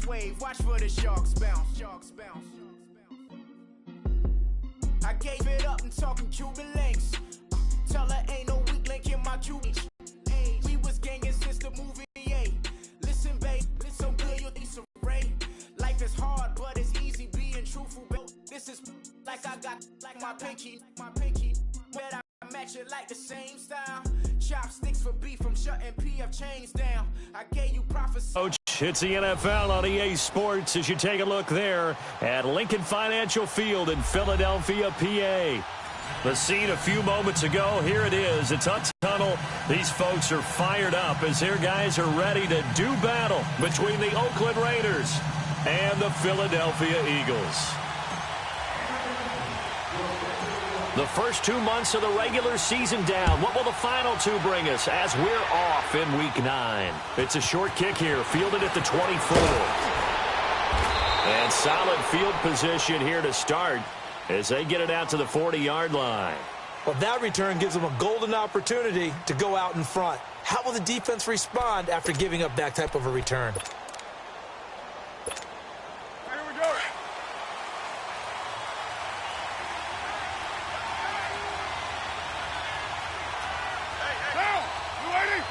wave, watch for the sharks bounce. Sharks bounce. I gave it up and talking Cuban links. Tell her ain't no weak link in my Cuban. We was gangin' since the movie. Listen, babe, it's so good you'll think so great. Life is hard, but it's easy being truthful, babe. This is like I got like my pinky. Bet I match it like the same style. Chopsticks for beef from shutting PF chains down. I gave you prophecy. Coach, it's the NFL on EA Sports as you take a look there at Lincoln Financial Field in Philadelphia, PA. The scene a few moments ago, here it is. It's a tunnel. These folks are fired up as their guys are ready to do battle between the Oakland Raiders and the Philadelphia Eagles. The first 2 months of the regular season down. What will the final two bring us as we're off in Week 9? It's a short kick here, fielded at the 24. And solid field position here to start as they get it out to the 40-yard line. Well, that return gives them a golden opportunity to go out in front. How will the defense respond after giving up that type of a return? Here we go. Hey, down! You waiting?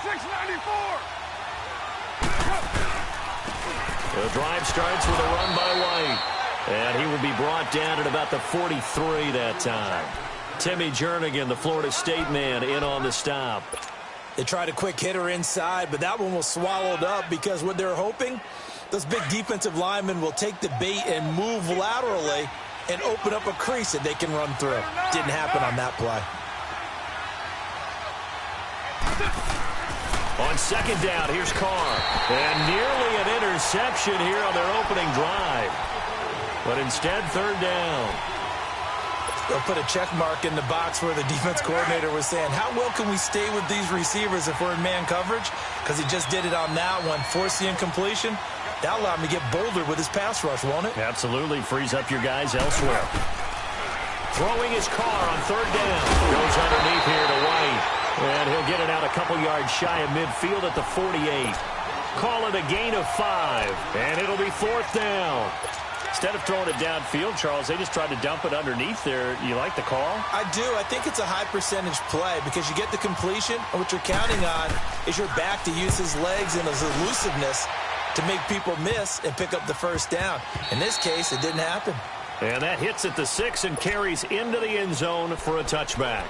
694! The drive starts with a run by White. And he will be brought down at about the 43 that time. Timmy Jernigan, the Florida State man, in on the stop. They tried a quick hitter inside, but that one was swallowed up because what they're hoping, those big defensive linemen will take the bait and move laterally and open up a crease that they can run through. Didn't happen on that play. On second down, here's Carr. And nearly an interception here on their opening drive. But instead, third down. They'll put a check mark in the box where the defense coordinator was saying, how well can we stay with these receivers if we're in man coverage? Because he just did it on that one, forced the incompletion. That'll allow him to get bolder with his pass rush, won't it? Absolutely. Frees up your guys elsewhere. Throwing his Carr on third down. Goes underneath here to White. And he'll get it out a couple yards shy of midfield at the 48. Call it a gain of 5. And it'll be fourth down. Instead of throwing it downfield, Charles, they just tried to dump it underneath there. You like the call? I do. I think it's a high percentage play because you get the completion, and what you're counting on is your back to use his legs and his elusiveness to make people miss and pick up the first down. In this case, it didn't happen. And that hits at the 6 and carries into the end zone for a touchback.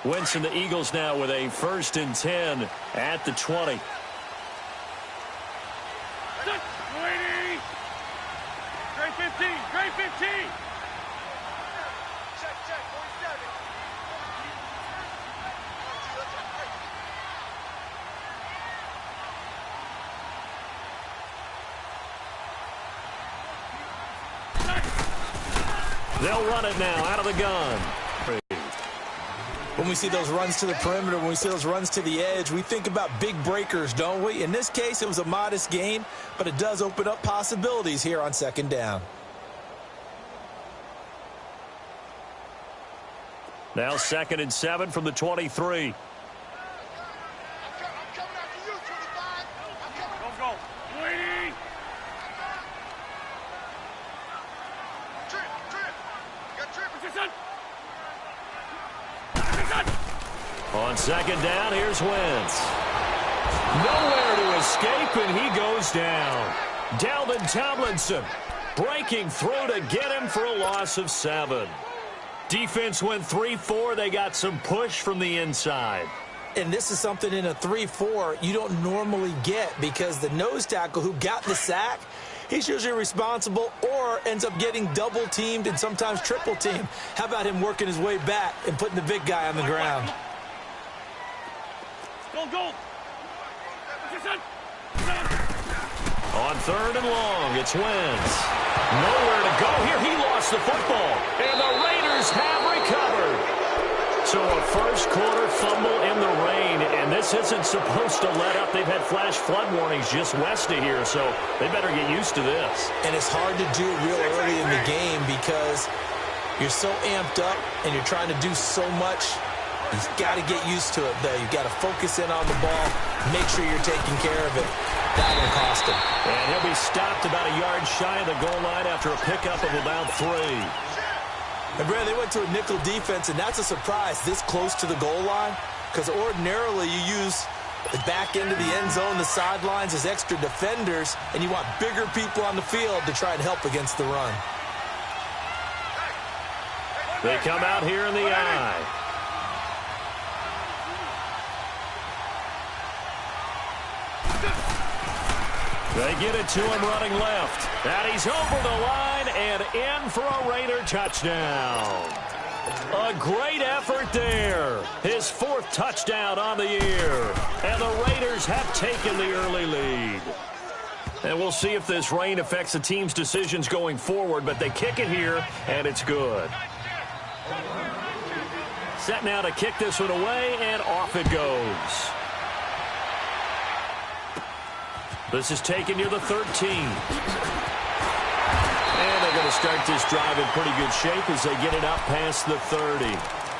Wentz and the Eagles now with a 1st and 10 at the 20. Waiting! Grade 15! Grade 15! Check, 47. They'll run it now out of the gun. When we see those runs to the perimeter, when we see those runs to the edge, we think about big breakers, don't we? In this case, it was a modest gain, but it does open up possibilities here on second down. Now 2nd and 7 from the 23. On second down, here's Wentz. Nowhere to escape, and he goes down. Dalvin Tomlinson breaking through to get him for a loss of 7. Defense went 3-4. They got some push from the inside. And this is something in a 3-4 you don't normally get because the nose tackle who got the sack, he's usually responsible or ends up getting double-teamed and sometimes triple-teamed. How about him working his way back and putting the big guy on the ground? Go. On 3rd and long, it's Wentz. Nowhere to go here. He lost the football, and the Raiders have recovered. So a first quarter fumble in the rain, and this isn't supposed to let up. They've had flash flood warnings just west of here, so they better get used to this. And it's hard to do real early in the game because you're so amped up and you're trying to do so much. You've got to get used to it, though. You've got to focus in on the ball, make sure you're taking care of it. That will cost him. And he'll be stopped about a yard shy of the goal line after a pickup of about 3. And, Brad, they went to a nickel defense, and that's a surprise this close to the goal line because ordinarily you use the back end of the end zone, the sidelines as extra defenders, and you want bigger people on the field to try and help against the run. They come out here in the eye. They get it to him running left. And he's over the line and in for a Raider touchdown. A great effort there. His 4th touchdown on the year. And the Raiders have taken the early lead. And we'll see if this rain affects the team's decisions going forward, but they kick it here, and it's good. Set now to kick this one away, and off it goes. This is taken near the 13. And they're going to start this drive in pretty good shape as they get it out past the 30.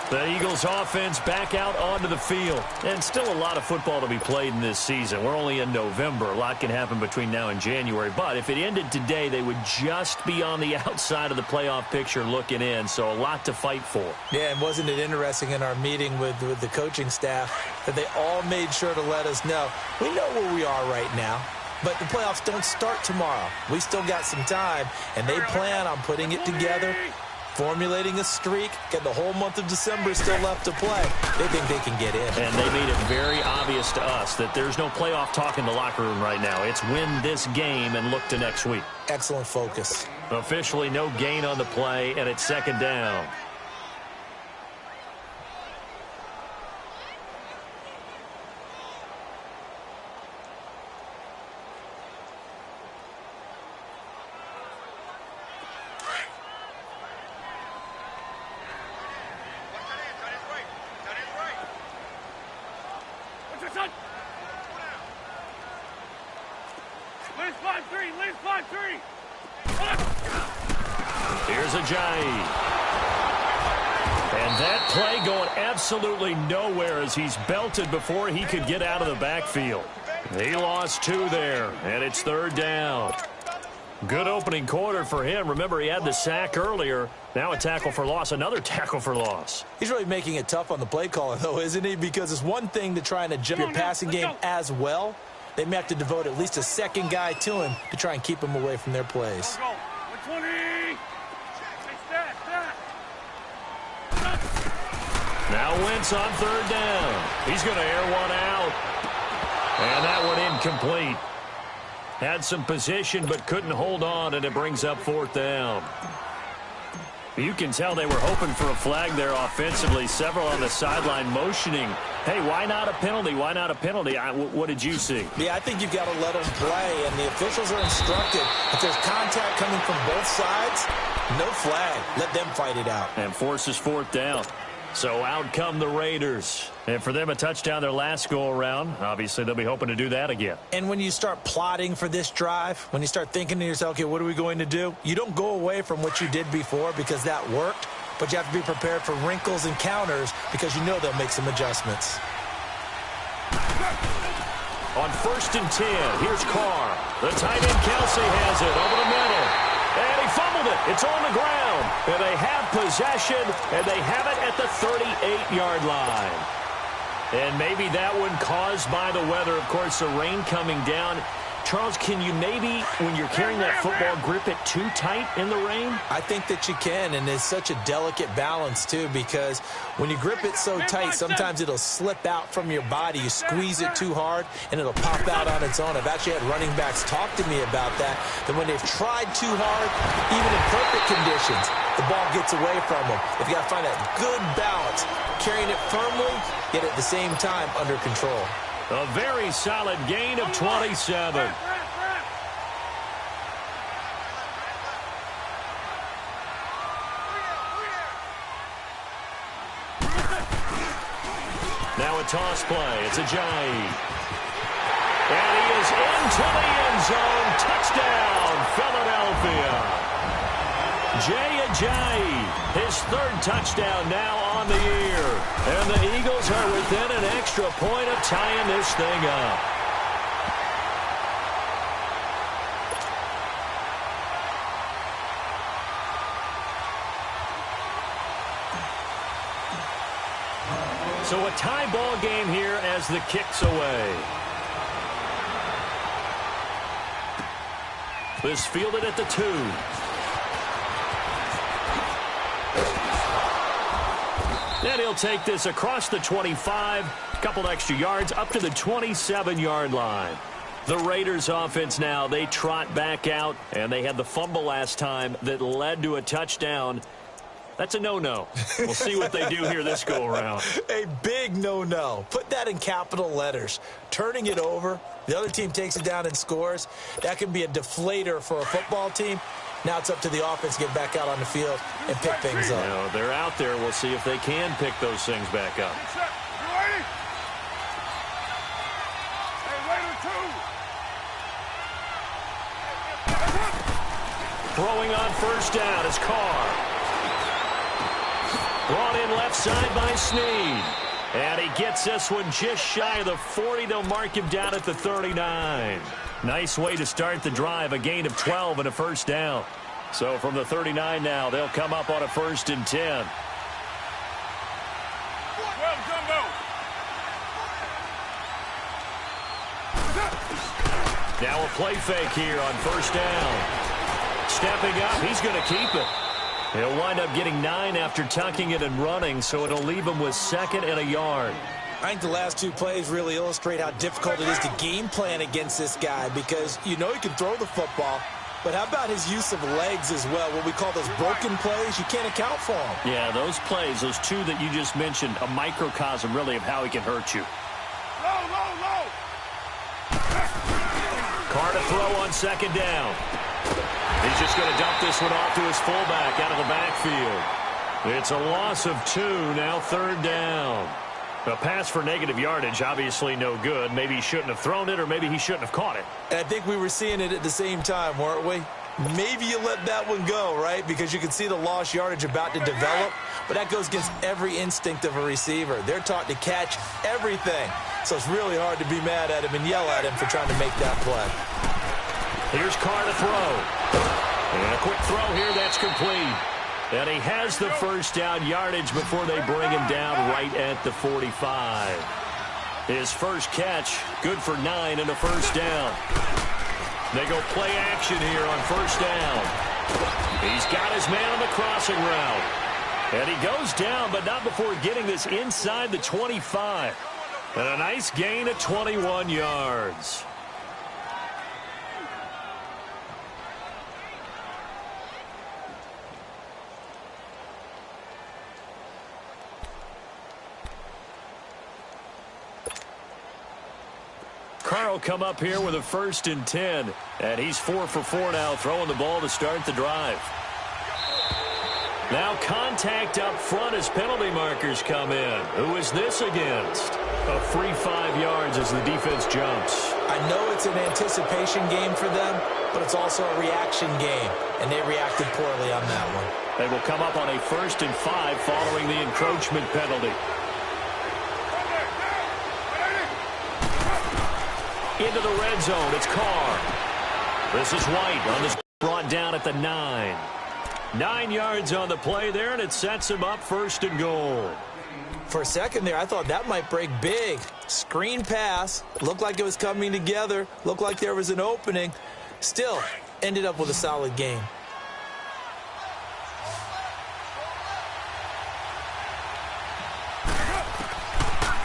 The Eagles offense back out onto the field. And still a lot of football to be played in this season. We're only in November. A lot can happen between now and January. But if it ended today, they would just be on the outside of the playoff picture looking in. So a lot to fight for. Yeah, and wasn't it interesting in our meeting with the coaching staff that they all made sure to let us know, we know where we are right now. But the playoffs don't start tomorrow. We still got some time, and they plan on putting it together, formulating a streak, get the whole month of December still left to play. They think they can get in. And they made it very obvious to us that there's no playoff talk in the locker room right now. It's win this game and look to next week. Excellent focus. Officially no gain on the play, and it's 2nd down. Here's Ajayi. And that play going absolutely nowhere as he's belted before he could get out of the backfield. He lost 2 there, and it's 3rd down. Good opening quarter for him. Remember, he had the sack earlier. Now a tackle for loss, another tackle for loss. He's really making it tough on the play caller, though, isn't he? Because it's one thing to try and adjust your passing game as well. They may have to devote at least a second guy to him to try and keep him away from their plays. Now Wentz on 3rd down. He's going to air one out. And that one incomplete. Had some position but couldn't hold on, and it brings up 4th down. You can tell they were hoping for a flag there offensively. Several on the sideline motioning. Hey, why not a penalty? Why not a penalty? What did you see? Yeah, I think you've got to let them play, and the officials are instructed. If there's contact coming from both sides, no flag. Let them fight it out. And forces 4th down. So out come the Raiders. And for them, a touchdown their last go-around. Obviously, they'll be hoping to do that again. And when you start plotting for this drive, when you start thinking to yourself, okay, what are we going to do? You don't go away from what you did before because that worked, but you have to be prepared for wrinkles and counters because you know they'll make some adjustments. On 1st and 10, here's Carr. The tight end Kelsey has it over the middle. And he fumbled it. It's on the ground. And they have possession, and they have it at the 38-yard line. And maybe that one caused by the weather. Of course, the rain coming down. Charles, can you maybe, when you're carrying that football, grip it too tight in the rain? I think that you can, and it's such a delicate balance, too, because when you grip it so tight, sometimes it'll slip out from your body. You squeeze it too hard, and it'll pop out on its own. I've actually had running backs talk to me about that when they've tried too hard, even in perfect conditions, the ball gets away from them. They've got to find that good balance, carrying it firmly, yet at the same time under control. A very solid gain of 27. a toss play. It's Ajayi. And he is into the end zone. Touchdown, Philadelphia. Jay Ajayi, his third touchdown now on the year. And the Eagles are within an extra point of tying this thing up. So a tie ball game here as the kick's away. This fielded at the 2. Then he'll take this across the 25, a couple extra yards, up to the 27-yard line. The Raiders offense now, they trot back out, and they had the fumble last time that led to a touchdown. That's a no-no. We'll see what they do here this go-around. A big no-no. Put that in capital letters. Turning it over, the other team takes it down and scores. That can be a deflator for a football team. Now it's up to the offense to get back out on the field and pick things up. You know, they're out there. We'll see if they can pick those things back up. Throwing on first down is Carr. Brought in left side by Snead. And he gets this one just shy of the 40. They'll mark him down at the 39. Nice way to start the drive. A gain of 12 and a first down. So from the 39 now, they'll come up on a 1st and 10. Now a play fake here on first down. Stepping up, he's going to keep it. He'll wind up getting 9 after tucking it and running, so it'll leave him with 2nd and a yard. I think the last 2 plays really illustrate how difficult it is to game plan against this guy because you know he can throw the football, but how about his use of legs as well? What we call those broken plays, you can't account for them. Yeah, those plays, those 2 that you just mentioned, a microcosm really of how he can hurt you. Low. Carr to throw on 2nd down. He's just going to dump this one off to his fullback out of the backfield. It's a loss of 2, now 3rd down. A pass for negative yardage, obviously no good. Maybe he shouldn't have thrown it, or maybe he shouldn't have caught it. And I think we were seeing it at the same time, weren't we? Maybe you let that one go, right? Because you can see the lost yardage about to develop, but that goes against every instinct of a receiver. They're taught to catch everything. So it's really hard to be mad at him and yell at him for trying to make that play. Here's Carr to throw. And a quick throw here, that's complete. And he has the first down yardage before they bring him down right at the 45. His first catch, good for 9 and a first down. They go play action here on first down. He's got his man on the crossing route. And he goes down, but not before getting this inside the 25. And a nice gain of 21 yards. Carr will come up here with a 1st and 10. And he's 4 for 4 now, throwing the ball to start the drive. Now contact up front as penalty markers come in. Who is this against? A free 5 yards as the defense jumps. I know it's an anticipation game for them, but it's also a reaction game, and they reacted poorly on that one. They will come up on a 1st and 5 following the encroachment penalty. Into the red zone, it's Carr. This is White on this, brought down at the 9. 9 yards on the play there, and it sets him up 1st and goal. For a second there, I thought that might break big. Screen pass, looked like it was coming together, looked like there was an opening. Still, ended up with a solid game.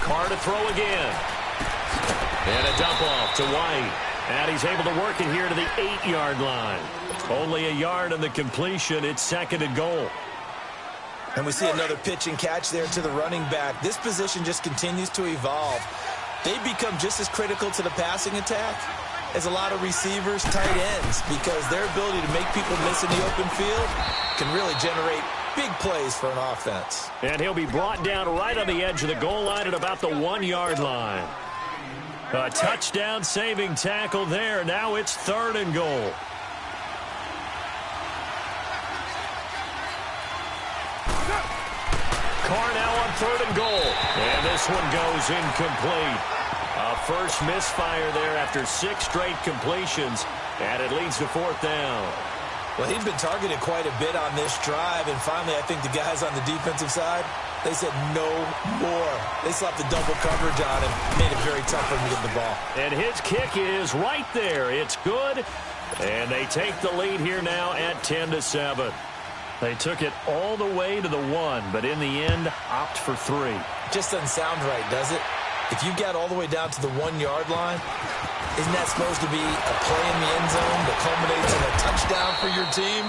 Carr to throw again. And a dump off to White. And he's able to work it here to the 8-yard line. Only a yard on the completion. It's 2nd and goal. And we see another pitch and catch there to the running back. This position just continues to evolve. They become just as critical to the passing attack as a lot of receivers, tight ends, because their ability to make people miss in the open field can really generate Big plays for an offense. And he'll be brought down right on the edge of the goal line at about the 1-yard line. A touchdown-saving tackle there. Now it's 3rd and goal. Carr now on 3rd and goal. And this one goes incomplete. A first misfire there after 6 straight completions. And it leads to 4th down. Well, he's been targeted quite a bit on this drive. And finally, I think the guys on the defensive side, they said no more. They slapped the double coverage on him. Made it very tough for him to get the ball. And his kick is right there. It's good. And they take the lead here now at 10-7. They took it all the way to the 1, but in the end, opt for 3. Just doesn't sound right, does it? If you get all the way down to the 1-yard line, isn't that supposed to be a play in the end zone that culminates in a touchdown for your team?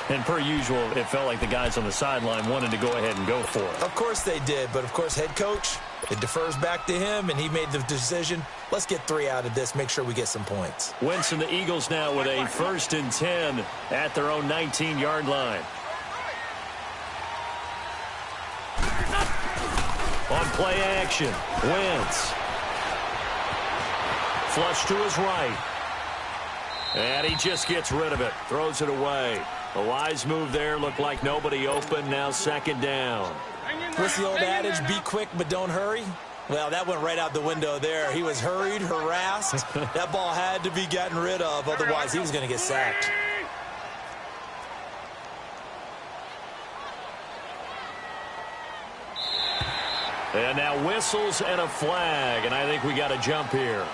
And per usual, it felt like the guys on the sideline wanted to go ahead and go for it. Of course they did, but of course head coach, it defers back to him, and he made the decision, let's get 3 out of this, make sure we get some points. Wentz and the Eagles now with a 1st and 10 at their own 19-yard line. On play action, Wentz. Flush to his right. And he just gets rid of it. Throws it away. A wise move there. Looked like nobody open. Now 2nd down. What's the old adage? Be quick, but don't hurry. Well, that went right out the window there. He was hurried, harassed. That ball had to be gotten rid of. Otherwise, he was going to get sacked. And now whistles and a flag. And I think we got a jump here.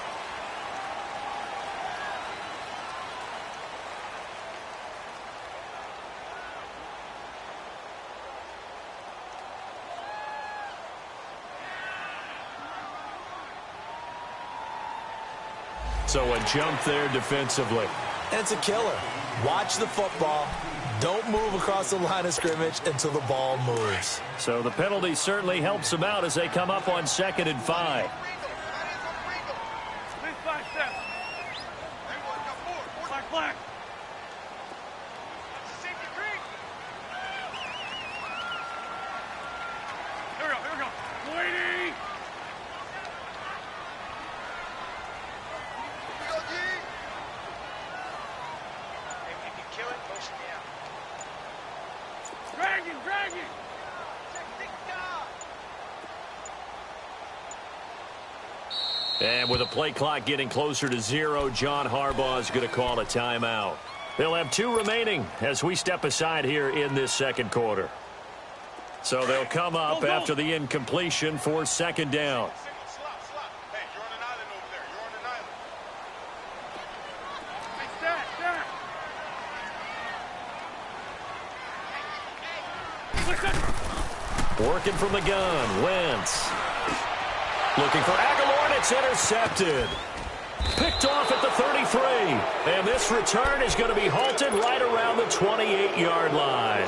So a jump there defensively. And it's a killer. Watch the football. Don't move across the line of scrimmage until the ball moves. So the penalty certainly helps them out as they come up on 2nd and 5. Flag. Here we go. Lady. If you kill it, motion me out. Dragging. And with the play clock getting closer to 0, John Harbaugh is going to call a timeout. They'll have 2 remaining as we step aside here in this 2nd quarter. So they'll come up after the incompletion for 2nd down. Hey, you're on an island over there. You're on an island. Working from the gun, Wentz. Looking for Aguilar, and it's intercepted. Picked off at the 33. And this return is going to be halted right around the 28-yard line.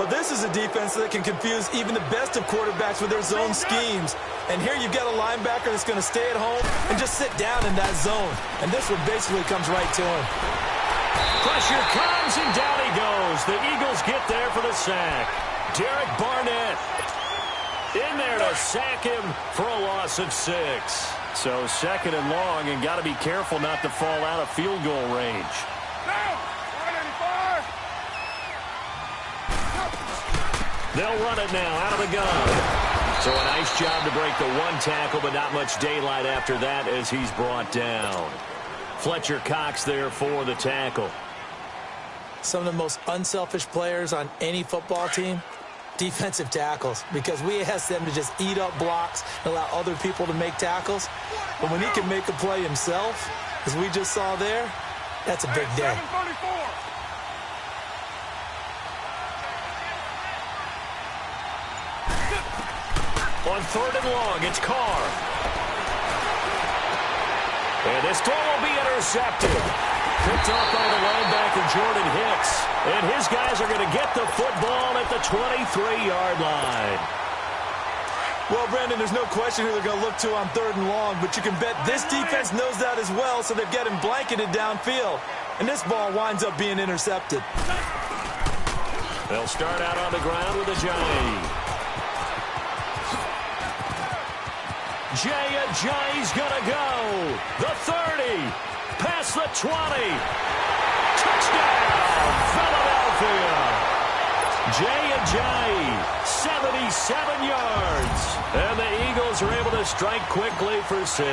Well, this is a defense that can confuse even the best of quarterbacks with their zone schemes. And here you've got a linebacker that's going to stay at home and just sit down in that zone. And this one basically comes right to him. Pressure comes, and down he goes. The Eagles get there for the sack. Derek Barnett in there to sack him for a loss of 6. So 2nd and long, and got to be careful not to fall out of field goal range. They'll run it now out of the gun. So a nice job to break the 1 tackle, but not much daylight after that as he's brought down. Fletcher Cox there for the tackle. Some of the most unselfish players on any football team, defensive tackles, because we ask them to just eat up blocks and allow other people to make tackles. But when he can make a play himself, as we just saw there, that's a big day. On 3rd and long, it's Carr. And this throw will be intercepted. Picked off by the linebacker, Jordan Hicks. And his guys are going to get the football at the 23-yard line. Well, Brandon, there's no question who they're going to look to on 3rd and long, but you can bet this defense knows that as well, so they've got him blanketed downfield. And this ball winds up being intercepted. They'll start out on the ground with Ajayi. Ajayi's going to go. The 30. Past the 20. Touchdown, Philadelphia. Ajayi, 77 yards. And the Eagles are able to strike quickly for 6.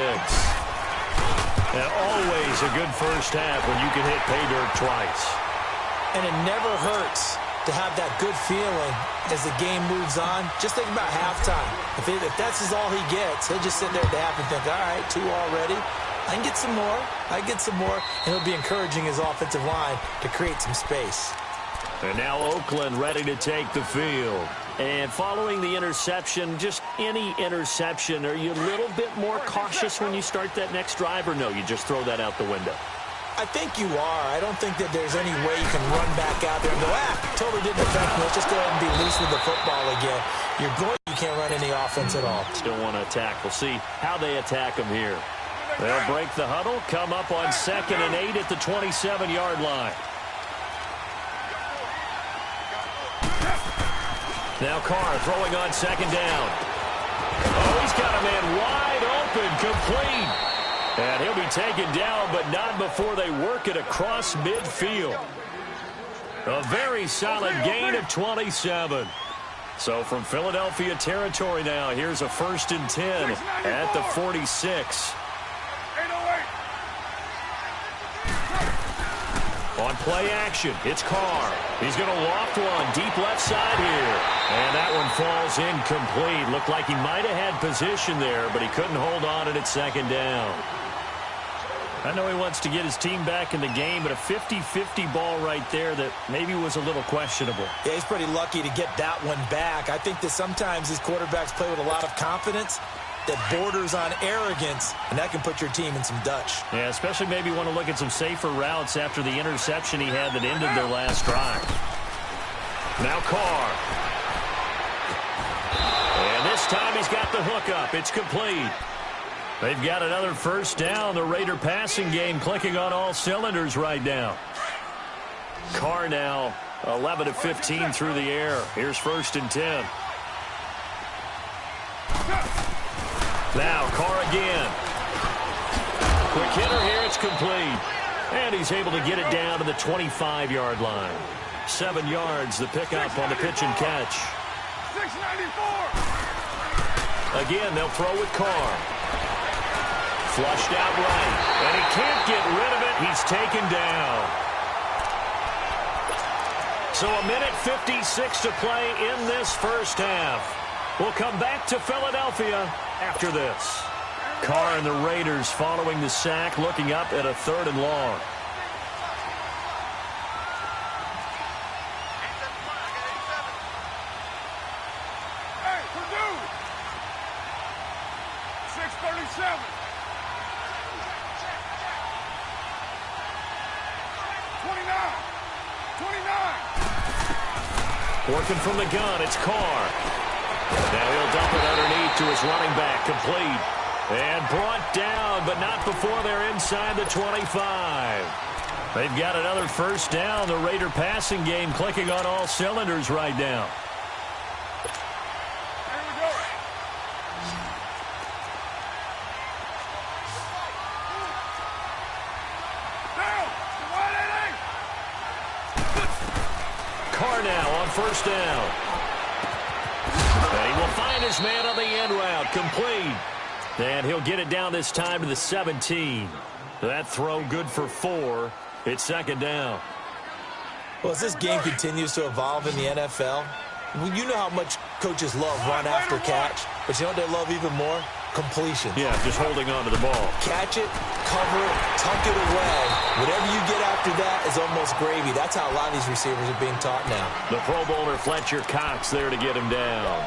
And always a good first half when you can hit pay dirt twice. And it never hurts to have that good feeling as the game moves on. Just think about halftime. If that's all he gets, he'll just sit there at the half and think, all right, 2 already. I can get some more. I get some more. And he'll be encouraging his offensive line to create some space. And now Oakland ready to take the field. And following the interception, just any interception, are you a little bit more cautious when you start that next drive, or no, you just throw that out the window? I think you are. I don't think that there's any way you can run back out there and go, totally didn't affect me. Let's just go ahead and be loose with the football again. You can't run any offense at all. Still want to attack. We'll see how they attack them here. They'll break the huddle, come up on 2nd and 8 at the 27-yard line. Now Carr throwing on 2nd down. Oh, he's got a man wide open, complete. And he'll be taken down, but not before they work it across midfield. A very solid gain of 27. So from Philadelphia territory now, here's a 1st and 10 at the 46. On play action, it's Carr. He's going to loft one deep left side here. And that one falls incomplete. Looked like he might have had position there, but he couldn't hold on it at 2nd down. I know he wants to get his team back in the game, but a 50-50 ball right there that maybe was a little questionable. Yeah, he's pretty lucky to get that one back. I think that sometimes these quarterbacks play with a lot of confidence that borders on arrogance, and that can put your team in some Dutch. Yeah, especially maybe want to look at some safer routes after the interception he had that ended their last drive. Now Carr. And this time he's got the hook up. It's complete. They've got another 1st down. The Raider passing game clicking on all cylinders right now. Carr now 11 of 15 through the air. Here's 1st and 10. Now Carr again. Quick hitter here. It's complete. And he's able to get it down to the 25-yard line. 7 yards, the pickup on the pitch and catch. 694. Again, they'll throw with Carr. Flushed out right. And he can't get rid of it. He's taken down. So a minute 56 to play in this first half. We'll come back to Philadelphia after this. Carr and the Raiders following the sack, looking up at a 3rd and long. Hey, Purdue! 637. 29. Working from the gun, it's Carr. Now he'll dump it underneath to his running back, complete. And brought down, but not before they're inside the 25. They've got another 1st down. The Raider passing game clicking on all cylinders right now. Here we go. Down. Carr now on 1st down. And he will find his man on the end route, complete. And he'll get it down this time to the 17. That throw good for 4. It's 2nd down. Well, as this game continues to evolve in the NFL, you know how much coaches love run after catch, but you know what they love even more? Completion. Yeah, just holding on to the ball. Catch it, cover it, tuck it away. Whatever you get after that is almost gravy. That's how a lot of these receivers are being taught now. The Pro Bowler Fletcher Cox there to get him down.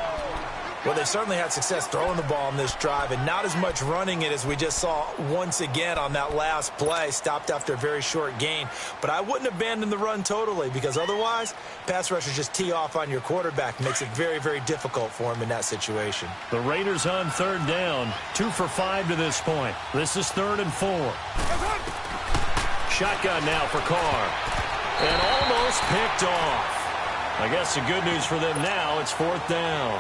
Well, they certainly had success throwing the ball on this drive and not as much running it as we just saw once again on that last play. Stopped after a very short gain. But I wouldn't abandon the run totally because otherwise, pass rushers just tee off on your quarterback. Makes it very, very difficult for him in that situation. The Raiders on 3rd down. 2 for 5 to this point. This is 3rd and 4. Shotgun now for Carr. And almost picked off. I guess the good news for them now, it's 4th down.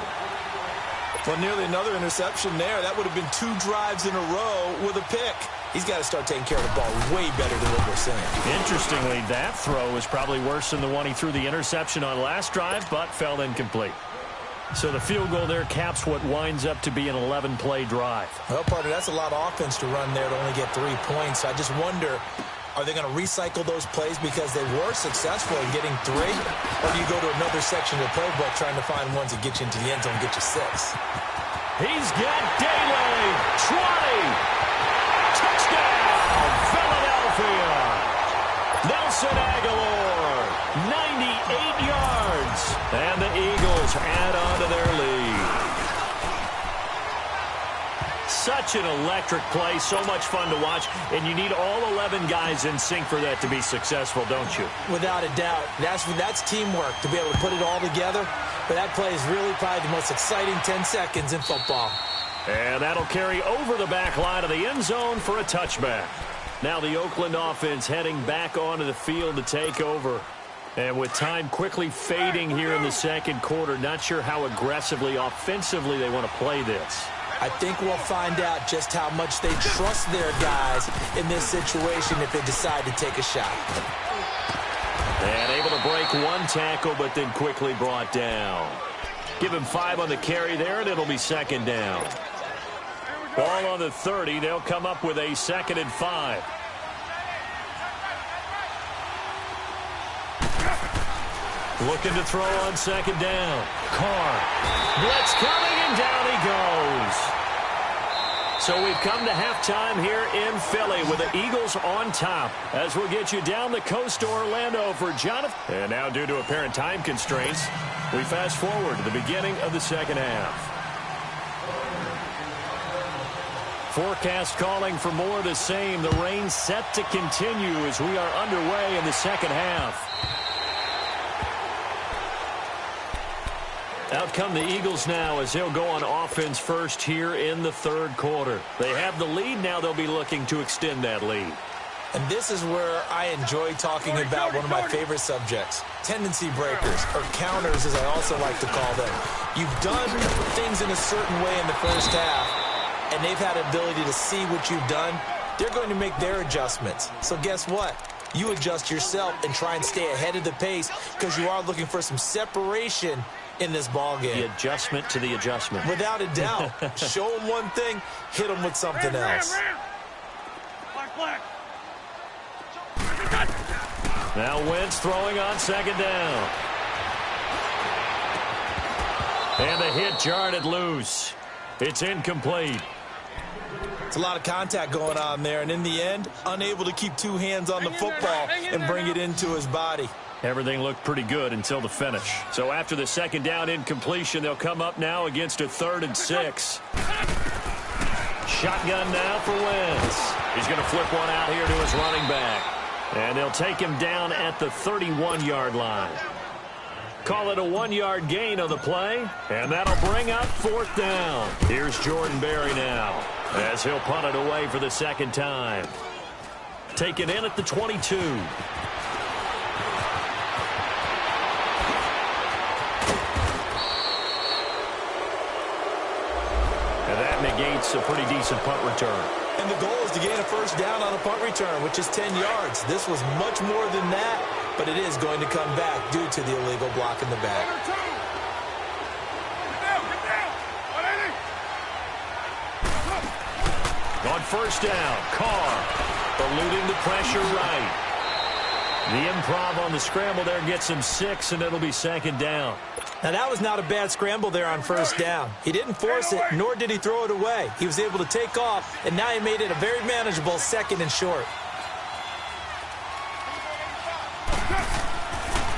Well, nearly another interception there. That would have been 2 drives in a row with a pick. He's got to start taking care of the ball way better than what we're saying. Interestingly, that throw was probably worse than the one he threw the interception on last drive, but fell incomplete. So the field goal there caps what winds up to be an 11-play drive. Well, partner, that's a lot of offense to run there to only get 3 points. I just wonder, are they going to recycle those plays because they were successful in getting 3? Or do you go to another section of the playbook trying to find ones that get you into the end zone and get you 6? He's got Daly. 20. Touchdown, Philadelphia. Nelson Aguilar, 98 yards. And the Eagles add on to their lead. Such an electric play, so much fun to watch, and you need all 11 guys in sync for that to be successful, don't you? Without a doubt. That's teamwork to be able to put it all together. But that play is really probably the most exciting 10 seconds in football. And that'll carry over the back line of the end zone for a touchback. Now the Oakland offense heading back onto the field to take over. And with time quickly fading here in the second quarter, not sure how aggressively, offensively they want to play this. I think we'll find out just how much they trust their guys in this situation if they decide to take a shot. And able to break 1 tackle, but then quickly brought down. Give him 5 on the carry there, and it'll be 2nd down. Ball on the 30. They'll come up with a 2nd and 5. Looking to throw on 2nd down. Carr. Blitz coming, and down he goes. So we've come to halftime here in Philly with the Eagles on top. As we'll get you down the coast to Orlando for Jonathan. And now, due to apparent time constraints, we fast forward to the beginning of the second half. Forecast calling for more of the same. The rain set to continue as we are underway in the second half. Out come the Eagles now as they'll go on offense first here in the third quarter. They have the lead. Now they'll be looking to extend that lead. And this is where I enjoy talking about one of my favorite subjects, tendency breakers, or counters as I also like to call them. You've done things in a certain way in the first half, and they've had the ability to see what you've done. They're going to make their adjustments. So guess what? You adjust yourself and try and stay ahead of the pace because you are looking for some separation in this ball game. The adjustment to the adjustment. Without a doubt. Show them one thing, hit them with something else. Black. Now Wentz throwing on 2nd down. And the hit jarred it loose. It's incomplete. It's a lot of contact going on there, and in the end, unable to keep 2 hands on the football and bring it into his body. Everything looked pretty good until the finish. So after the 2nd down incompletion, they'll come up now against a 3rd and 6. Shotgun now for Wentz. He's going to flip one out here to his running back. And they'll take him down at the 31-yard line. Call it a 1-yard gain on the play, and that'll bring up 4th down. Here's Jordan Berry now as he'll punt it away for the 2nd time. Taken in at the 22. And that negates a pretty decent punt return. And the goal is to gain a 1st down on a punt return, which is 10 yards. This was much more than that, but it is going to come back due to the illegal block in the back. Get down. On 1st down, Carr eluding the pressure right. The improv on the scramble there gets him 6, and it'll be 2nd down. Now, that was not a bad scramble there on 1st down. He didn't force it, nor did he throw it away. He was able to take off, and now he made it a very manageable 2nd and short.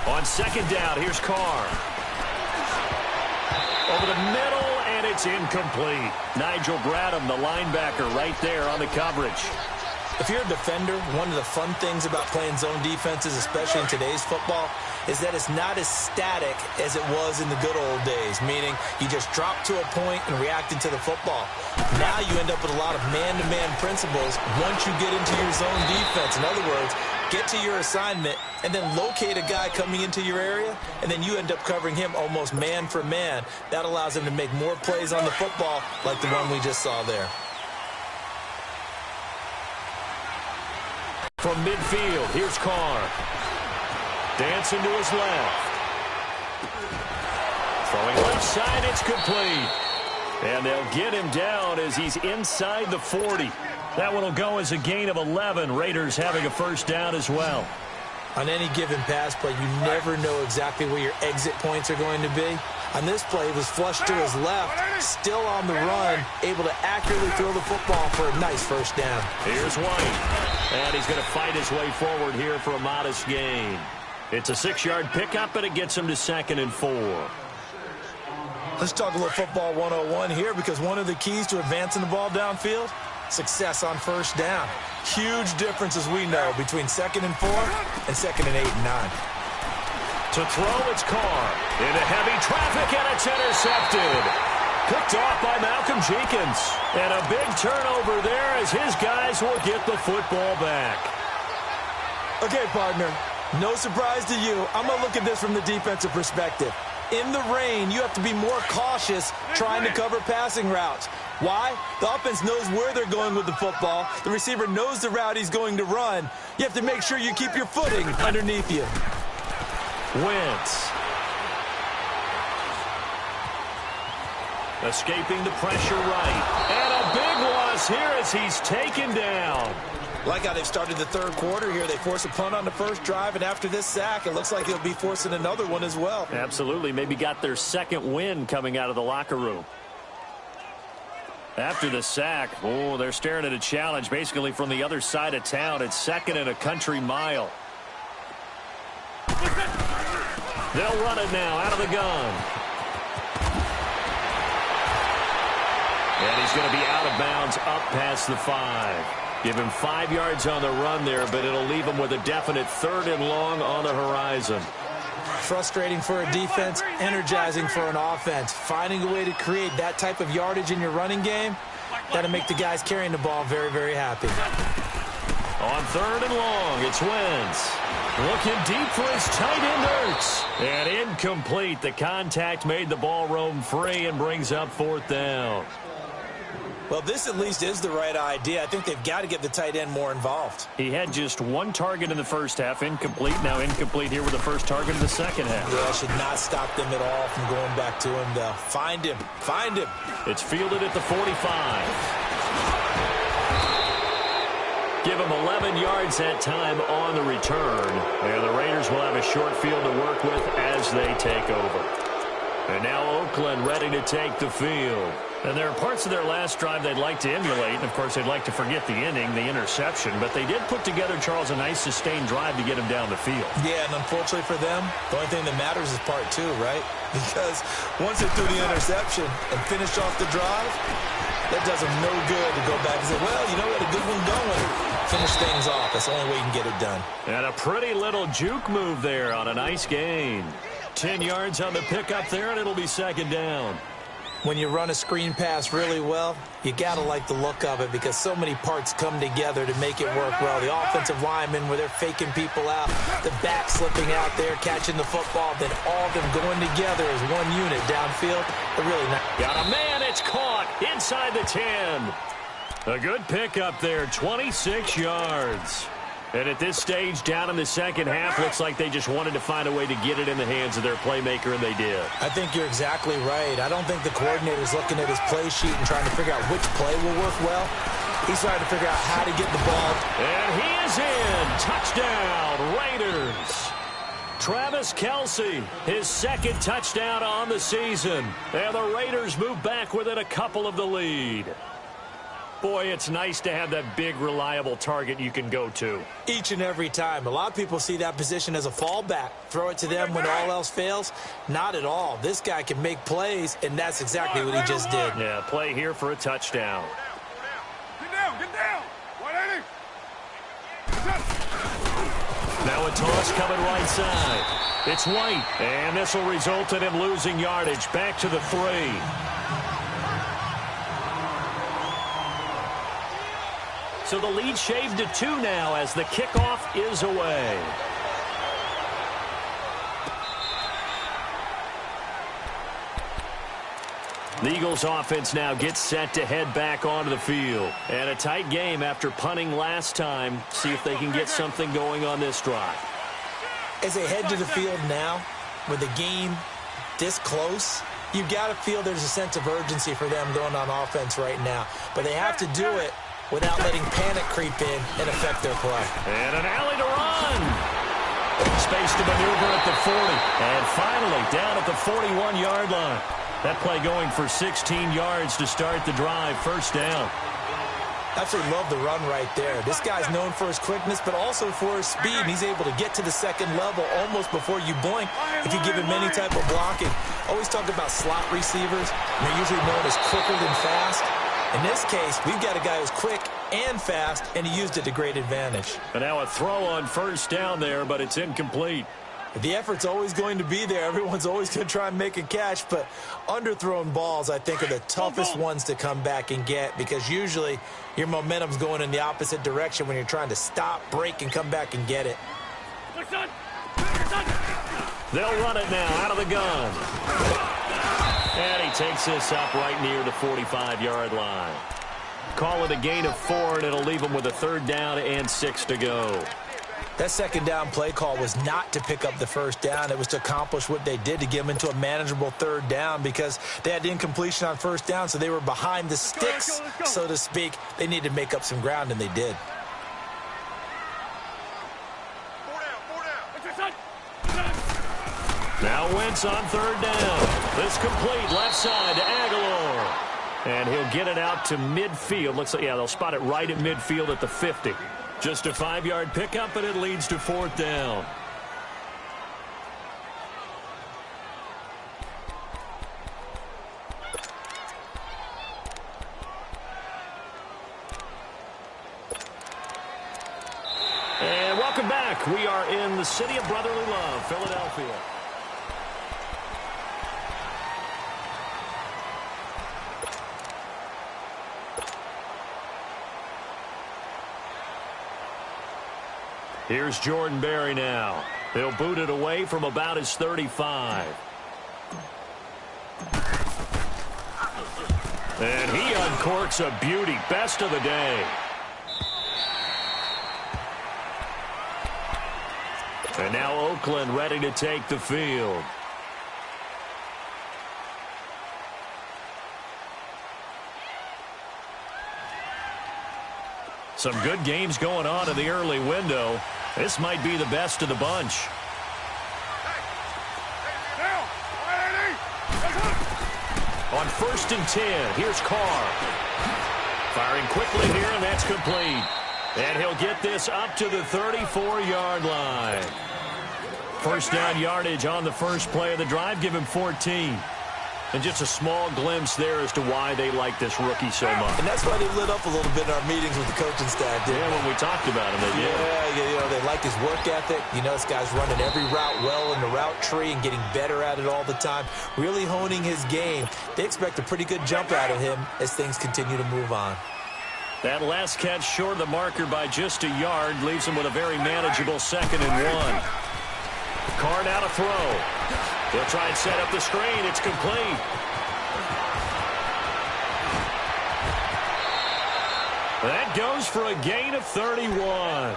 On 2nd down, here's Carr. Over the middle, and it's incomplete. Nigel Bradham, the linebacker, right there on the coverage. If you're a defender, one of the fun things about playing zone defenses, especially in today's football, is that it's not as static as it was in the good old days, meaning you just drop to a point and react into the football. Now you end up with a lot of man-to-man principles once you get into your zone defense. In other words, get to your assignment, and then locate a guy coming into your area, and then you end up covering him almost man for man. That allows him to make more plays on the football like the one we just saw there. From midfield, here's Carr. Dancing to his left. Throwing left side, it's complete. And they'll get him down as he's inside the 40. That one will go as a gain of 11. Raiders having a first down as well. On any given pass play, you never know exactly where your exit points are going to be. On this play, he was flushed to his left, still on the run, able to accurately throw the football for a nice first down. Here's White. And he's going to fight his way forward here for a modest gain. It's a 6-yard pickup, and it gets him to 2nd and 4. Let's talk a little football 101 here, because one of the keys to advancing the ball downfield, success on first down. Huge difference, as we know, between 2nd and 4 and 2nd and 8 and 9. To throw, it's Carr. Into heavy traffic, and it's intercepted. Picked off by Malcolm Jenkins. And a big turnover there as his guys will get the football back. Okay, partner, no surprise to you. I'm going to look at this from the defensive perspective. In the rain, you have to be more cautious trying to cover passing routes. Why? The offense knows where they're going with the football. The receiver knows the route he's going to run. You have to make sure you keep your footing underneath you. Wentz. Escaping the pressure right. And a big loss here as he's taken down. Like how they've started the third quarter here. They force a punt on the first drive, and after this sack, it looks like they'll be forcing another one as well. Absolutely. Maybe got their second win coming out of the locker room. After the sack, oh, they're staring at a challenge basically from the other side of town. It's 2nd and a country mile. They'll run it now out of the gun. And he's going to be out of bounds up past the 5. Give him 5 yards on the run there, but it'll leave him with a definite 3rd and long on the horizon. Frustrating for a defense, energizing for an offense. Finding a way to create that type of yardage in your running game, that'll make the guys carrying the ball very, very happy. On 3rd and long, it's Wentz. Looking deep for his tight end Ertz. And incomplete. The contact made the ball roam free and brings up 4th down. Well, this at least is the right idea. I think they've got to get the tight end more involved. He had just 1 target in the first half, incomplete. Now incomplete here with the first target in the second half. Yeah, should not stop them at all from going back to him, though. Find him. Find him. It's fielded at the 45. Give him 11 yards that time on the return. And the Raiders will have a short field to work with as they take over. And now Oakland ready to take the field. And there are parts of their last drive they'd like to emulate. And, of course, they'd like to forget the inning, the interception. But they did put together, Charles, a nice sustained drive to get him down the field. Yeah, and unfortunately for them, the only thing that matters is part 2, right? Because once they threw the interception and finished off the drive, that does them no good to go back and say, well, you know what, a good one going. Finish things off. That's the only way you can get it done. And a pretty little juke move there on a nice gain. 10 yards on the pickup there, and it'll be 2nd down. When you run a screen pass really well, you got to like the look of it because so many parts come together to make it work well. The offensive linemen, where they're faking people out, the back slipping out there, catching the football, then all of them going together as one unit downfield. They're really not. Got a man, it's caught inside the 10. A good pickup there, 26 yards. And at this stage, down in the second half, looks like they just wanted to find a way to get it in the hands of their playmaker, and they did. I think you're exactly right. I don't think the coordinator's looking at his play sheet and trying to figure out which play will work well. He's trying to figure out how to get the ball. And he is in. Touchdown, Raiders. Travis Kelce, his 2nd touchdown on the season. And the Raiders move back within a couple of the lead. Boy, it's nice to have that big, reliable target you can go to. Each and every time. A lot of people see that position as a fallback. Throw it to them when all else fails. Not at all. This guy can make plays, and that's exactly what he just did. Yeah, play here for a touchdown. Get down, get down. 180. Now a toss coming right side. It's White, and this will result in him losing yardage. Back to the 3. So the lead shaved to 2 now as the kickoff is away. The Eagles offense now gets set to head back onto the field. And a tight game after punting last time. See if they can get something going on this drive. As they head to the field now, with the game this close, you've got to feel there's a sense of urgency for them going on offense right now. But they have to do it without letting panic creep in and affect their play. And an alley to run. Space to maneuver at the 40. And finally down at the 41-yard line. That play going for 16 yards to start the drive. First down. Absolutely love the run right there. This guy's known for his quickness, but also for his speed. And he's able to get to the second level almost before you blink if you give him any type of blocking. Always talk about slot receivers. And they're usually known as quicker than fast. In this case, we've got a guy who's quick and fast, and he used it to great advantage. And now a throw on first down there, but it's incomplete. The effort's always going to be there. Everyone's always going to try and make a catch, but underthrown balls, I think, are the toughest ones to come back and get because usually your momentum's going in the opposite direction when you're trying to stop, break, and come back and get it. They'll run it now out of the gun. And he takes this up right near the 45-yard line. Call it a gain of 4, and it'll leave him with a 3rd down and 6 to go. That second down play call was not to pick up the first down. It was to accomplish what they did to get them into a manageable 3rd down because they had incompletion on first down, so they were behind the sticks, so to speak. They needed to make up some ground, and they did. Now Wentz on 3rd down. This complete left side to Aguilar. And he'll get it out to midfield. Looks like, yeah, they'll spot it right at midfield at the 50. Just a 5-yard pickup, and it leads to 4th down. And welcome back. We are in the city of brotherly love, Philadelphia. Here's Jordan Berry now. He'll boot it away from about his 35. And he uncorks a beauty. Best of the day. And now Oakland ready to take the field. Some good games going on in the early window. This might be the best of the bunch. On 1st and 10, here's Carr. Firing quickly here, and that's complete. And he'll get this up to the 34-yard line. First down yardage on the first play of the drive. Give him 14. And just a small glimpse there as to why they like this rookie so much. And that's why they lit up a little bit in our meetings with the coaching staff. Yeah, when we talked about him, they did. Yeah, you know, they like his work ethic. You know, this guy's running every route well in the route tree and getting better at it all the time. Really honing his game. They expect a pretty good jump out of him as things continue to move on. That last catch short of the marker by just a yard leaves him with a very manageable 2nd and 1. Carr now to throw. He'll try and set up the screen. It's complete. That goes for a gain of 31.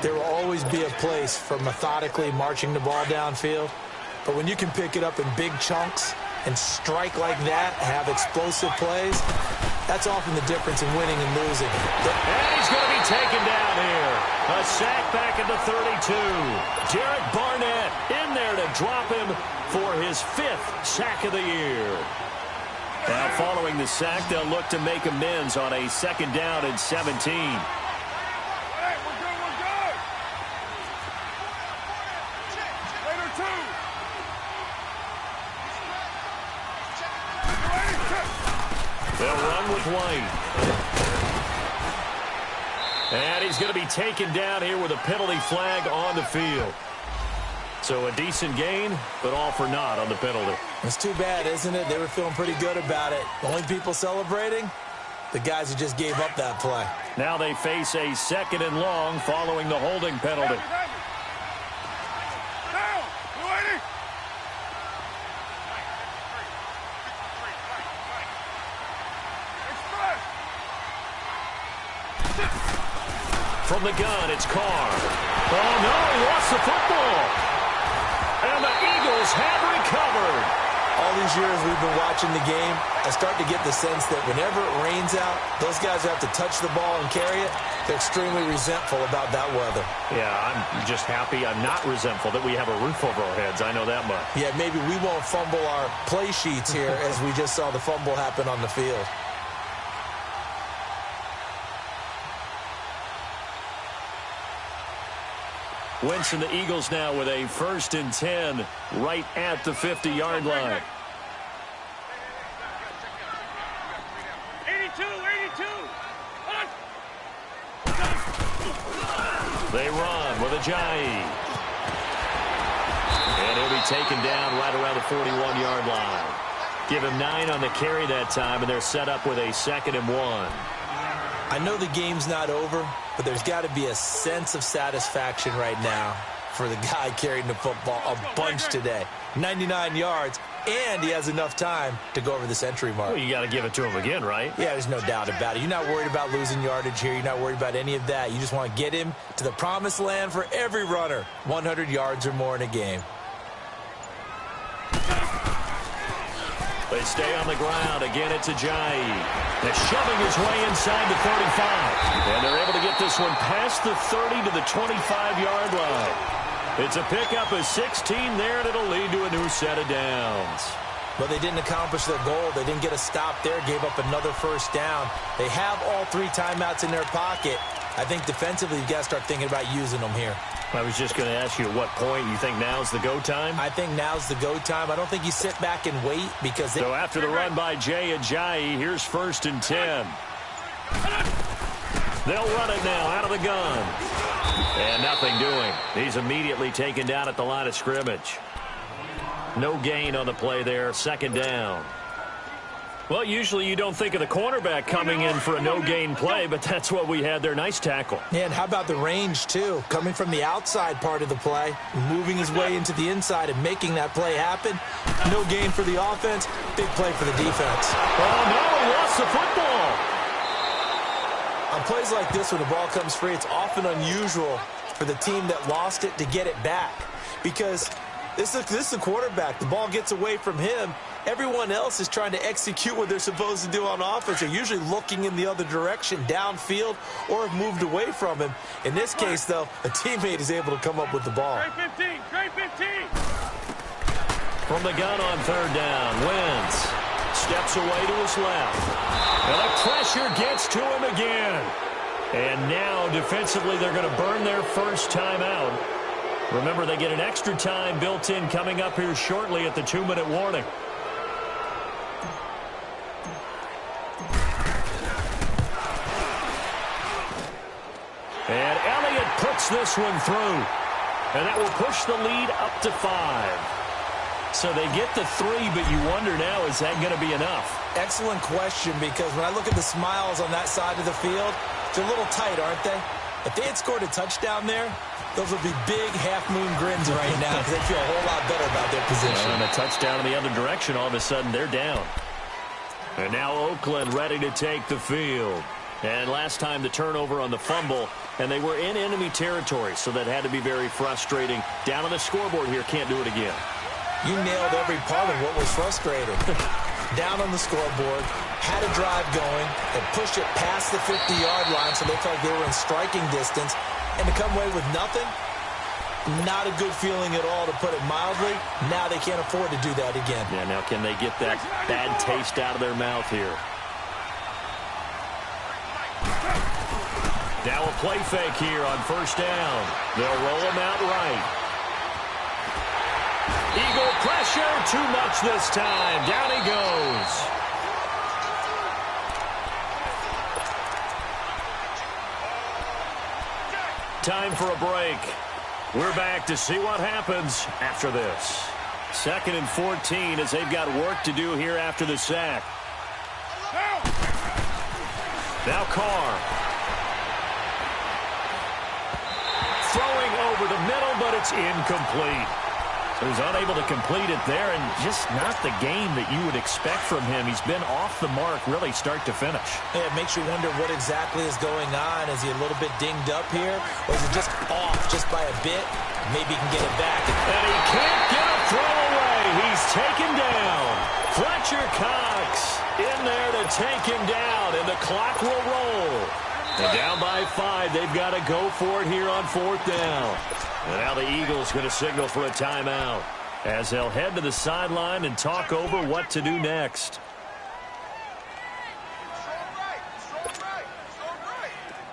There will always be a place for methodically marching the ball downfield. But when you can pick it up in big chunks and strike like that, have explosive plays, that's often the difference in winning and losing. And he's going to be taken down here. A sack back at the 32. Derek Barnett in there to drop him for his 5th sack of the year. Now following the sack, they'll look to make amends on a 2nd down and 17. Hey, we're good. Later, 2. They'll run with White. And he's going to be taken down here with a penalty flag on the field. So a decent gain, but all for naught on the penalty. It's too bad, isn't it? They were feeling pretty good about it. The only people celebrating, the guys who just gave up that play. Now they face a 2nd and long following the holding penalty. Down! You ready? Express! From the gun, it's Carr. Oh, no, he lost the football. And the Eagles have recovered. All these years we've been watching the game, I start to get the sense that whenever it rains out, those guys who have to touch the ball and carry it, they're extremely resentful about that weather. Yeah, I'm just happy. I'm not resentful that we have a roof over our heads. I know that much. Yeah, maybe we won't fumble our play sheets here as we just saw the fumble happen on the field. Wentz and the Eagles now with a 1st and 10 right at the 50-yard line. 82! They run with Ajayi. And he'll be taken down right around the 41-yard line. Give him 9 on the carry that time, and they're set up with a 2nd and 1. I know the game's not over, but there's got to be a sense of satisfaction right now for the guy carrying the football a bunch today. 99 yards, and he has enough time to go over the century mark. Well, you got to give it to him again, right? Yeah, there's no doubt about it. You're not worried about losing yardage here. You're not worried about any of that. You just want to get him to the promised land for every runner. 100 yards or more in a game. They stay on the ground. Again, it's Ajayi. They're shoving his way inside the 35. And they're able to get this one past the 30 to the 25-yard line. It's a pickup of 16 there, and it'll lead to a new set of downs. But they didn't accomplish their goal. They didn't get a stop there, gave up another 1st down. They have all 3 timeouts in their pocket. I think defensively you've got to start thinking about using them here. I was just going to ask you at what point you think now's the go time? I think now's the go time. I don't think you sit back and wait because... So after the run by Jay Ajayi, here's 1st and 10. They'll run it now out of the gun. And nothing doing. He's immediately taken down at the line of scrimmage. No gain on the play there. 2nd down. Well, usually you don't think of the cornerback coming in for a no-gain play, but that's what we had there. Nice tackle. Yeah, and how about the range, too? Coming from the outside part of the play, moving his way into the inside and making that play happen. No gain for the offense, big play for the defense. Oh, no, he lost the football. On plays like this, when the ball comes free, it's often unusual for the team that lost it to get it back. Because this is the quarterback. The ball gets away from him. Everyone else is trying to execute what they're supposed to do on offense. They're usually looking in the other direction, downfield, or have moved away from him. In this case, though, a teammate is able to come up with the ball. Trey 15! Trey 15! From the gun on 3rd down, Wentz steps away to his left. And the pressure gets to him again. And now, defensively, they're going to burn their 1st time out. Remember, they get an extra time built in coming up here shortly at the 2-minute warning. And Elliott puts this one through. And that will push the lead up to 5. So they get the 3, but you wonder now, is that going to be enough? Excellent question, because when I look at the smiles on that side of the field, they're a little tight, aren't they? If they had scored a touchdown there, those would be big half-moon grins right now because they feel a whole lot better about their position. And a touchdown in the other direction, all of a sudden they're down. And now Oakland ready to take the field. And last time the turnover on the fumble, and they were in enemy territory, so that had to be very frustrating. Down on the scoreboard here, can't do it again. You nailed every part of what was frustrating. Down on the scoreboard, had a drive going, and pushed it past the 50-yard line so they felt like they were in striking distance, and to come away with nothing, not a good feeling at all, to put it mildly. Now they can't afford to do that again. Yeah, now can they get that bad taste out of their mouth here? Now a play fake here on 1st down. They'll roll him out right. Eagle pressure, too much this time. Down he goes. Time for a break. We're back to see what happens after this. 2nd and 14 as they've got work to do here after the sack. Now Carr. over the middle, but it's incomplete. So he's unable to complete it there, and just not the game that you would expect from him. He's been off the mark really start to finish. Yeah, it makes you wonder what exactly is going on. Is he a little bit dinged up here, or is it just off just by a bit? Maybe he can get it back. And he can't get a throw away. He's taken down. Fletcher Cox in there to take him down, and the clock will roll. And down by 5, they've got to go for it here on 4th down. And now the Eagles going to signal for a timeout as they'll head to the sideline and talk over what to do next.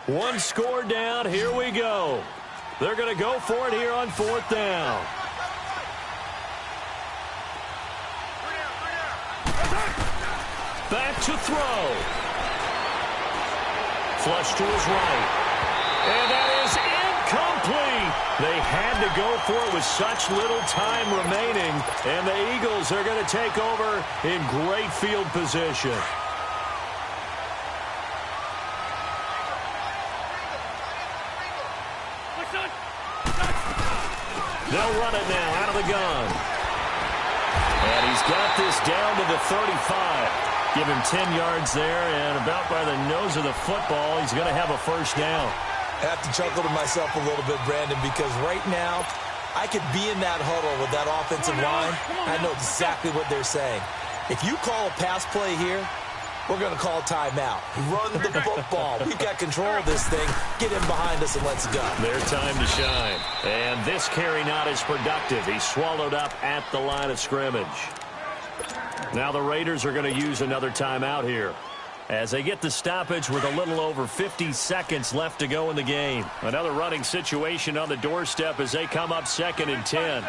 One score down. Here we go. They're going to go for it here on 4th down. Back to throw. Flush to his right. And that is incomplete. They had to go for it with such little time remaining. And the Eagles are going to take over in great field position. They'll run it now out of the gun. And he's got this down to the 35. Give him 10 yards there, and about by the nose of the football, he's going to have a first down. I have to chuckle to myself a little bit, Brandon, because right now I could be in that huddle with that offensive line. I know exactly what they're saying. If you call a pass play here, we're going to call timeout. Run the football. We've got control of this thing. Get him behind us and let's go. Their time to shine. And this carry not as productive. He's swallowed up at the line of scrimmage. Now the Raiders are going to use another timeout here as they get the stoppage with a little over 50 seconds left to go in the game. Another running situation on the doorstep as they come up 2nd and 10.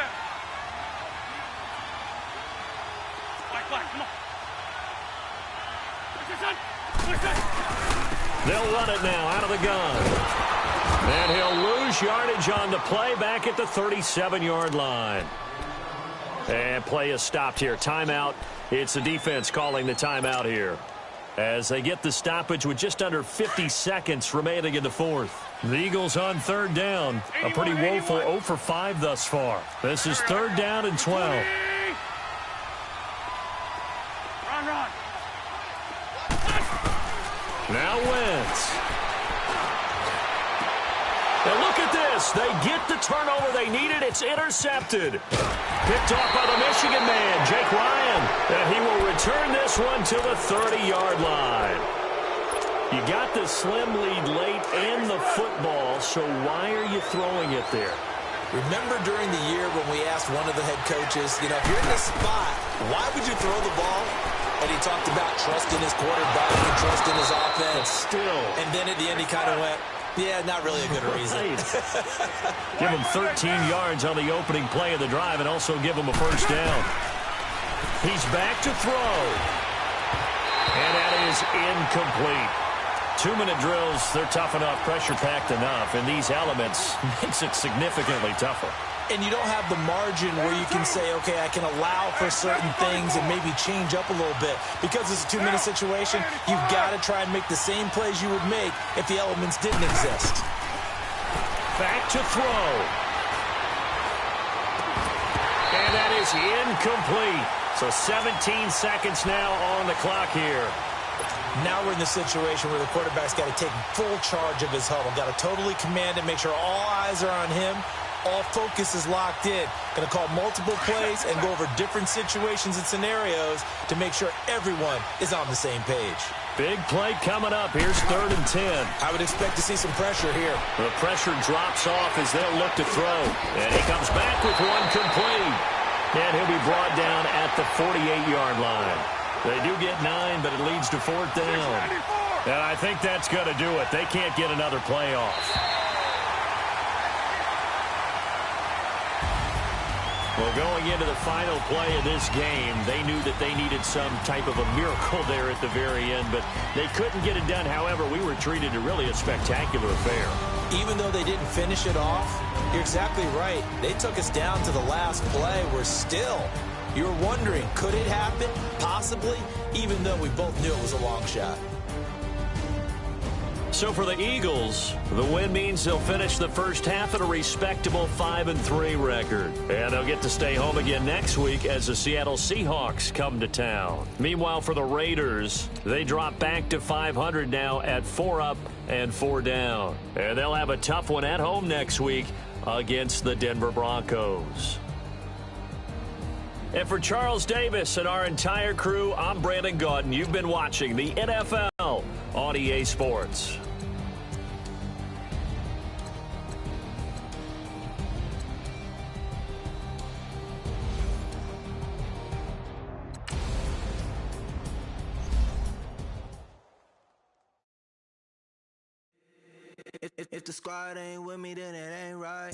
They'll run it now out of the gun. And he'll lose yardage on the play back at the 37-yard line. And play is stopped here. Timeout. It's the defense calling the timeout here as they get the stoppage with just under 50 seconds remaining in the 4th. The Eagles on 3rd down. A pretty woeful 0 for 5 thus far. This is 3rd down and 12. Run. Now Wentz. And look at this. They get the turnover they needed. It's intercepted. Picked off by the Michigan man, Jake Ryan. And he will return this one to the 30-yard line. You got the slim lead late in the football, so why are you throwing it there? Remember during the year when we asked one of the head coaches, if you're in this spot, why would you throw the ball? And he talked about trusting his quarterback and trusting his offense. Still. And then at the end he kind of went, yeah, not really a good reason. Give him 13 yards on the opening play of the drive and also give him a first down. He's back to throw. And that is incomplete. 2-minute drills, they're tough enough, pressure-packed enough, and these elements makes it significantly tougher. And you don't have the margin where you can say, okay, I can allow for certain things and maybe change up a little bit. Because it's a 2-minute situation, you've got to try and make the same plays you would make if the elements didn't exist. Back to throw. And that is incomplete. So 17 seconds now on the clock here. Now we're in the situation where the quarterback's got to take full charge of his huddle. Got to totally command it, make sure all eyes are on him. All focus is locked in. Going to call multiple plays and go over different situations and scenarios to make sure everyone is on the same page. Big play coming up. Here's 3rd and 10. I would expect to see some pressure here. The pressure drops off as they'll look to throw. And he comes back with one complete. And he'll be brought down at the 48-yard line. They do get 9, but it leads to 4th down. And I think that's going to do it. They can't get another play off. Well, going into the final play of this game, they knew that they needed some type of a miracle there at the very end, but they couldn't get it done. However, we were treated to really a spectacular affair. Even though they didn't finish it off, you're exactly right. They took us down to the last play. You're wondering, could it happen? Possibly, even though we both knew it was a long shot. So for the Eagles, the win means they'll finish the first half at a respectable 5-3 record. And they'll get to stay home again next week as the Seattle Seahawks come to town. Meanwhile, for the Raiders, they drop back to 500 now at 4 up and 4 down. And they'll have a tough one at home next week against the Denver Broncos. And for Charles Davis and our entire crew, I'm Brandon Gaudin. You've been watching the NFL on EA Sports. If the squad ain't with me, then it ain't right.